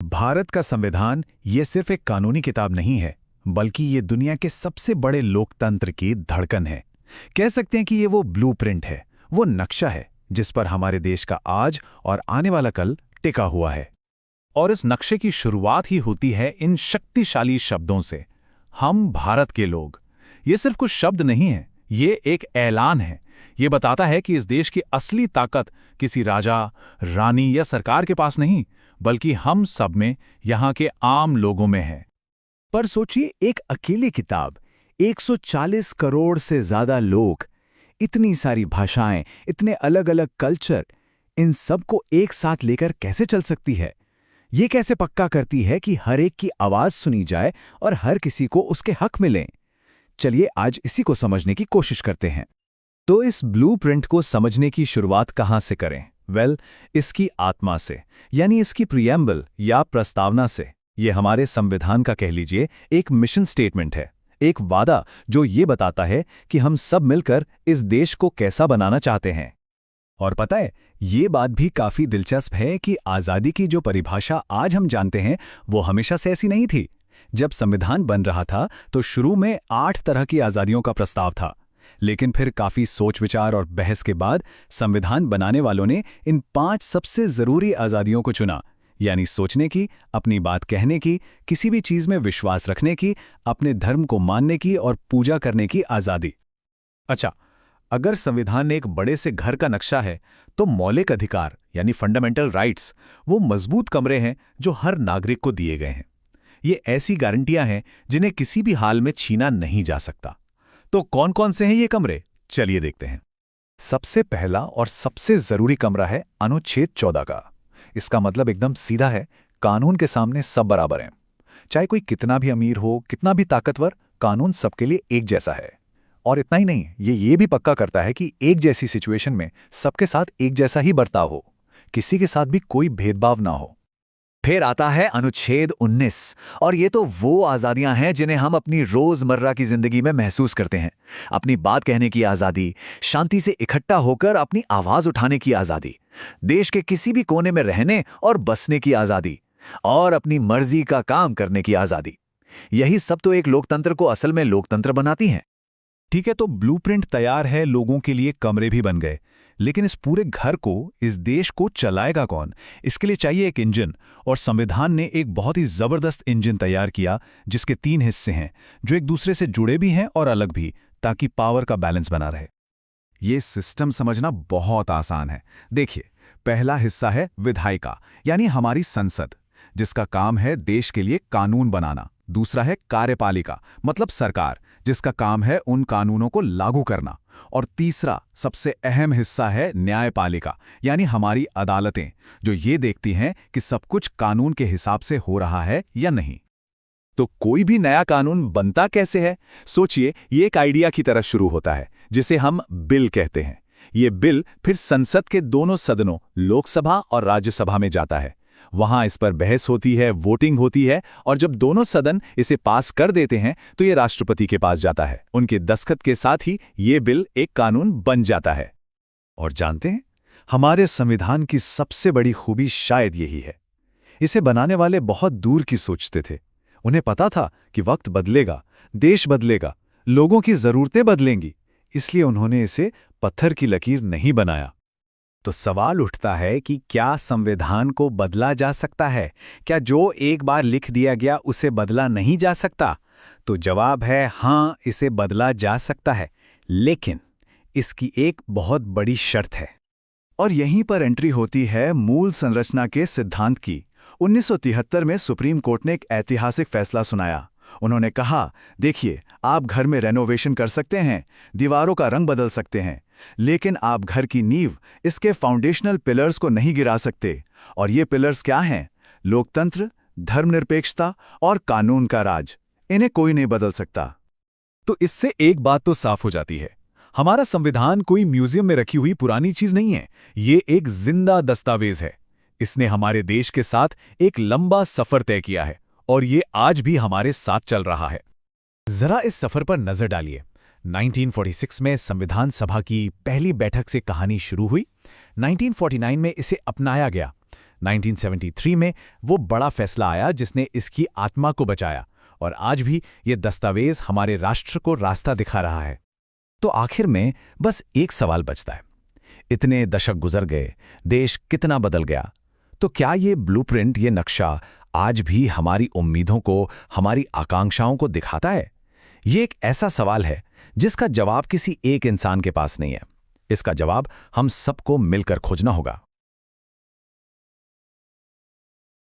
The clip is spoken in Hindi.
भारत का संविधान ये सिर्फ एक कानूनी किताब नहीं है, बल्कि ये दुनिया के सबसे बड़े लोकतंत्र की धड़कन है। कह सकते हैं कि ये वो ब्लूप्रिंट है, वो नक्शा है जिस पर हमारे देश का आज और आने वाला कल टिका हुआ है। और इस नक्शे की शुरुआत ही होती है इन शक्तिशाली शब्दों से, हम भारत के लोग। ये सिर्फ कुछ शब्द नहीं है, ये एक ऐलान है। ये बताता है कि इस देश की असली ताकत किसी राजा, रानी या सरकार के पास नहीं, बल्कि हम सब में, यहाँ के आम लोगों में है। पर सोचिए, एक अकेली किताब, 140 करोड़ से ज्यादा लोग, इतनी सारी भाषाएं, इतने अलग अलग कल्चर, इन सब को एक साथ लेकर कैसे चल सकती है? ये कैसे पक्का करती है कि हर एक की आवाज सुनी जाए और हर किसी को उसके हक मिलें? चलिए आज इसी को समझने की कोशिश करते हैं। तो इस ब्लूप्रिंट को समझने की शुरुआत कहाँ से करें? इसकी आत्मा से, यानी इसकी प्रियम्बल या प्रस्तावना से। ये हमारे संविधान का, कह लीजिए, एक मिशन स्टेटमेंट है, एक वादा जो ये बताता है कि हम सब मिलकर इस देश को कैसा बनाना चाहते हैं। और पता है, ये बात भी काफी दिलचस्प है कि आज़ादी की जो परिभाषा आज हम जानते हैं, वो हमेशा से ऐसी नहीं थी। जब संविधान बन रहा था तो शुरू में 8 तरह की आज़ादियों का प्रस्ताव था, लेकिन फिर काफी सोच विचार और बहस के बाद संविधान बनाने वालों ने इन 5 सबसे जरूरी आज़ादियों को चुना, यानी सोचने की, अपनी बात कहने की, किसी भी चीज में विश्वास रखने की, अपने धर्म को मानने की और पूजा करने की आज़ादी। अच्छा, अगर संविधान एक बड़े से घर का नक्शा है, तो मौलिक अधिकार यानी फंडामेंटल राइट्स वो मजबूत कमरे हैं जो हर नागरिक को दिए गए हैं। ये ऐसी गारंटियां हैं जिन्हें किसी भी हाल में छीना नहीं जा सकता। तो कौन कौन से हैं ये कमरे? चलिए देखते हैं। सबसे पहला और सबसे जरूरी कमरा है अनुच्छेद 14 का। इसका मतलब एकदम सीधा है, कानून के सामने सब बराबर हैं। चाहे कोई कितना भी अमीर हो, कितना भी ताकतवर, कानून सबके लिए एक जैसा है। और इतना ही नहीं, ये भी पक्का करता है कि एक जैसी सिचुएशन में सबके साथ एक जैसा ही बर्ताव हो, किसी के साथ भी कोई भेदभाव ना हो। फिर आता है अनुच्छेद 19, और ये तो वो आज़ादियां हैं जिन्हें हम अपनी रोजमर्रा की जिंदगी में महसूस करते हैं। अपनी बात कहने की आज़ादी, शांति से इकट्ठा होकर अपनी आवाज उठाने की आज़ादी, देश के किसी भी कोने में रहने और बसने की आज़ादी, और अपनी मर्जी का काम करने की आज़ादी। यही सब तो एक लोकतंत्र को असल में लोकतंत्र बनाती हैं। ठीक है, तो ब्लूप्रिंट तैयार है, लोगों के लिए कमरे भी बन गए, लेकिन इस पूरे घर को, इस देश को चलाएगा कौन? इसके लिए चाहिए एक इंजन, और संविधान ने एक बहुत ही जबरदस्त इंजन तैयार किया जिसके 3 हिस्से हैं, जो एक दूसरे से जुड़े भी हैं और अलग भी, ताकि पावर का बैलेंस बना रहे। ये सिस्टम समझना बहुत आसान है। देखिए, पहला हिस्सा है विधायिका, यानी हमारी संसद, जिसका काम है देश के लिए कानून बनाना। दूसरा है कार्यपालिका, मतलब सरकार, जिसका काम है उन कानूनों को लागू करना। और तीसरा सबसे अहम हिस्सा है न्यायपालिका, यानी हमारी अदालतें, जो ये देखती हैं कि सब कुछ कानून के हिसाब से हो रहा है या नहीं। तो कोई भी नया कानून बनता कैसे है? सोचिए, ये एक आइडिया की तरह शुरू होता है, जिसे हम बिल कहते हैं। ये बिल फिर संसद के दोनों सदनों, लोकसभा और राज्यसभा में जाता है। वहां इस पर बहस होती है, वोटिंग होती है, और जब दोनों सदन इसे पास कर देते हैं तो ये राष्ट्रपति के पास जाता है। उनके दस्तखत के साथ ही ये बिल एक कानून बन जाता है। और जानते हैं, हमारे संविधान की सबसे बड़ी खूबी शायद यही है। इसे बनाने वाले बहुत दूर की सोचते थे। उन्हें पता था कि वक्त बदलेगा, देश बदलेगा, लोगों की जरूरतें बदलेंगी, इसलिए उन्होंने इसे पत्थर की लकीर नहीं बनाया। तो सवाल उठता है कि क्या संविधान को बदला जा सकता है? क्या जो एक बार लिख दिया गया उसे बदला नहीं जा सकता? तो जवाब है हाँ, इसे बदला जा सकता है, लेकिन इसकी एक बहुत बड़ी शर्त है। और यहीं पर एंट्री होती है मूल संरचना के सिद्धांत की। 1973 में सुप्रीम कोर्ट ने एक ऐतिहासिक फैसला सुनाया। उन्होंने कहा, देखिए, आप घर में रेनोवेशन कर सकते हैं, दीवारों का रंग बदल सकते हैं, लेकिन आप घर की नींव, इसके फाउंडेशनल पिलर्स को नहीं गिरा सकते। और ये पिलर्स क्या हैं? लोकतंत्र, धर्मनिरपेक्षता और कानून का राज। इन्हें कोई नहीं बदल सकता। तो इससे एक बात तो साफ हो जाती है, हमारा संविधान कोई म्यूजियम में रखी हुई पुरानी चीज नहीं है। ये एक जिंदा दस्तावेज है। इसने हमारे देश के साथ एक लंबा सफर तय किया है, और ये आज भी हमारे साथ चल रहा है। जरा इस सफर पर नजर डालिए। 1946 में संविधान सभा की पहली बैठक से कहानी शुरू हुई। 1949 में इसे अपनाया गया। 1973 में वो बड़ा फैसला आया जिसने इसकी आत्मा को बचाया, और आज भी ये दस्तावेज हमारे राष्ट्र को रास्ता दिखा रहा है। तो आखिर में बस एक सवाल बचता है। इतने दशक गुजर गए, देश कितना बदल गया, तो क्या ये ब्लूप्रिंट, ये नक्शा आज भी हमारी उम्मीदों को, हमारी आकांक्षाओं को दिखाता है? ये एक ऐसा सवाल है जिसका जवाब किसी एक इंसान के पास नहीं है। इसका जवाब हम सबको मिलकर खोजना होगा।